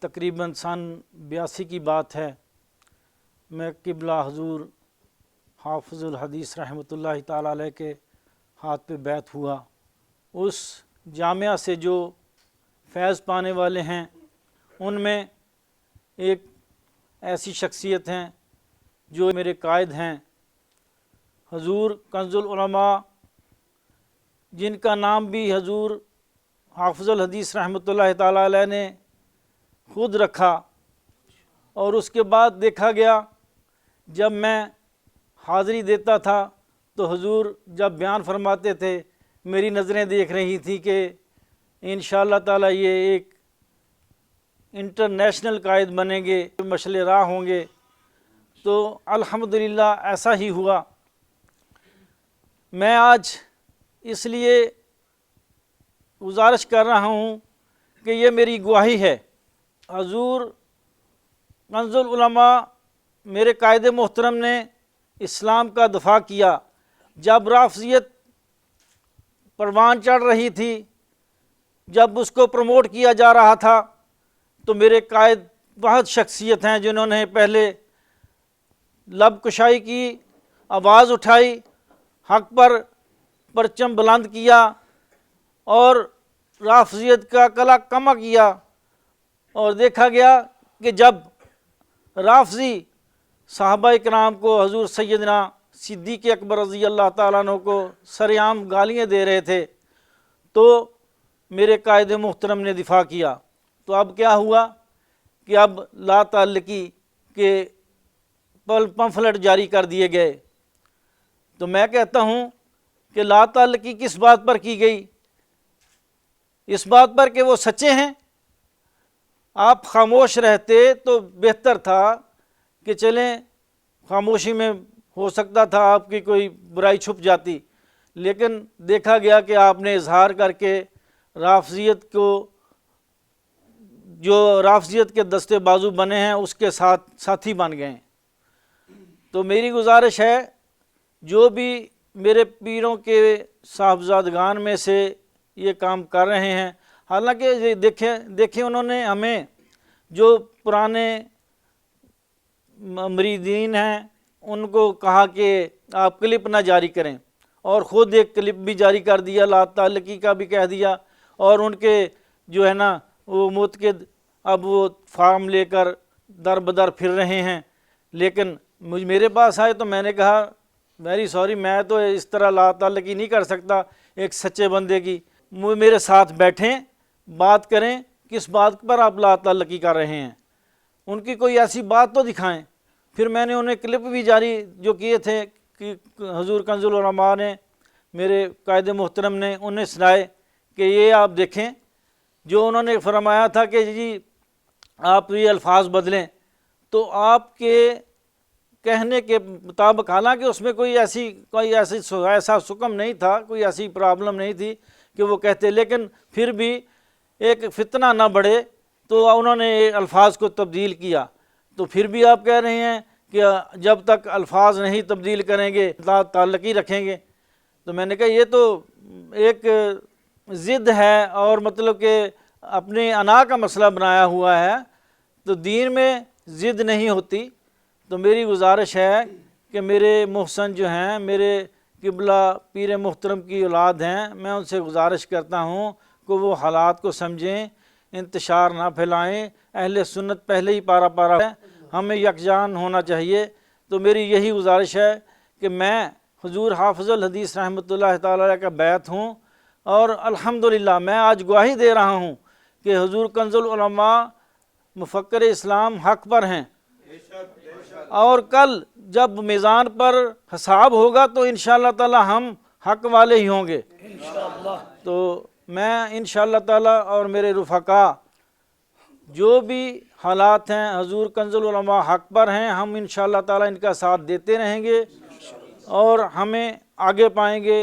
تقریباً سن 82 کی بات ہے، میں قبلہ حضور حافظ الحدیث رحمۃ اللہ تعالیٰ علیہ کے ہاتھ پہ بیعت ہوا۔ اس جامعہ سے جو فیض پانے والے ہیں ان میں ایک ایسی شخصیت ہیں جو میرے قائد ہیں، حضور کنز العلماء، جن کا نام بھی حضور حافظ الحدیث رحمۃ اللہ تعالیٰ علیہ نے خود رکھا۔ اور اس کے بعد دیکھا گیا جب میں حاضری دیتا تھا تو حضور جب بیان فرماتے تھے میری نظریں دیکھ رہی تھیں کہ انشاءاللہ تعالیٰ یہ ایک انٹرنیشنل قائد بنیں گے، مشعل راہ ہوں گے۔ تو الحمدللہ ایسا ہی ہوا۔ میں آج اس لیے گزارش کر رہا ہوں کہ یہ میری گواہی ہے، حضور کنز العلماء میرے قائد محترم نے اسلام کا دفاع کیا۔ جب رافضیت پروان چڑھ رہی تھی، جب اس کو پروموٹ کیا جا رہا تھا، تو میرے قائد بہت شخصیت ہیں جنہوں نے پہلے لب کشائی کی، آواز اٹھائی، حق پر پرچم بلند کیا اور رافضیت کا کلا کما کیا۔ اور دیکھا گیا کہ جب رافضی صحابہ کرام کو حضور سیدنا صدیق اکبر رضی اللہ تعالیٰ عنہ کو سرعام گالیاں دے رہے تھے تو میرے قائد محترم نے دفاع کیا۔ تو اب کیا ہوا کہ اب لا تعلقی کے پمفلٹ جاری کر دیے گئے۔ تو میں کہتا ہوں کہ لا تعلقی کس بات پر کی گئی؟ اس بات پر کہ وہ سچے ہیں۔ آپ خاموش رہتے تو بہتر تھا کہ چلیں، خاموشی میں ہو سکتا تھا آپ کی کوئی برائی چھپ جاتی، لیکن دیکھا گیا کہ آپ نے اظہار کر کے رافضیت کو، جو رافضیت کے دستے بازو بنے ہیں، اس کے ساتھی بن گئے۔ تو میری گزارش ہے جو بھی میرے پیروں کے صاحبزادگان میں سے یہ کام کر رہے ہیں، حالانکہ دیکھیں انہوں نے ہمیں جو پرانے مریدین ہیں ان کو کہا کہ آپ کلپ نہ جاری کریں، اور خود ایک کلپ بھی جاری کر دیا، لا تعلقی کا بھی کہہ دیا، اور ان کے جو ہے نا وہ معتقد اب وہ فارم لے کر در بدر پھر رہے ہیں۔ لیکن میرے پاس آئے تو میں نے کہا ویری سوری، میں تو اس طرح لا تعلقی نہیں کر سکتا ایک سچے بندے کی۔ میرے ساتھ بیٹھیں، بات کریں، کس بات پر آپ لا تعلقی کر رہے ہیں، ان کی کوئی ایسی بات تو دکھائیں۔ پھر میں نے انہیں کلپ بھی جاری جو کیے تھے کہ حضور کنز العلماء نے، میرے قائد محترم نے انہیں سنائے کہ یہ آپ دیکھیں جو انہوں نے فرمایا تھا کہ جی آپ یہ الفاظ بدلیں، تو آپ کے کہنے کے مطابق، حالانکہ اس میں کوئی ایسا حکم نہیں تھا، کوئی ایسی پرابلم نہیں تھی کہ وہ کہتے، لیکن پھر بھی ایک فتنہ نہ بڑھے تو انہوں نے الفاظ کو تبدیل کیا۔ تو پھر بھی آپ کہہ رہے ہیں کہ جب تک الفاظ نہیں تبدیل کریں گے لا تعلقی رکھیں گے۔ تو میں نے کہا یہ تو ایک ضد ہے، اور مطلب کہ اپنے انا کا مسئلہ بنایا ہوا ہے، تو دین میں ضد نہیں ہوتی۔ تو میری گزارش ہے کہ میرے محسن جو ہیں، میرے قبلہ پیر محترم کی اولاد ہیں، میں ان سے گزارش کرتا ہوں کہ وہ حالات کو سمجھیں، انتشار نہ پھیلائیں۔ اہل سنت پہلے ہی پارا پارا ہے، ہمیں یکجان ہونا چاہیے۔ تو میری یہی گزارش ہے کہ میں حضور حافظ الحدیث رحمۃ اللہ تعالیٰ علیہ کا بیعت ہوں، اور الحمدللہ میں آج گواہی دے رہا ہوں کہ حضور کنز العلماء مفکر اسلام حق پر ہیں، اور کل جب میزان پر حساب ہوگا تو انشاءاللہ تعالی ہم حق والے ہی ہوں گے۔ تو میں انشاءاللہ تعالی اور میرے رفقا جو بھی حالات ہیں، حضور کنز العلماء حق پر ہیں، ہم انشاءاللہ تعالی ان کا ساتھ دیتے رہیں گے اور ہمیں آگے پائیں گے۔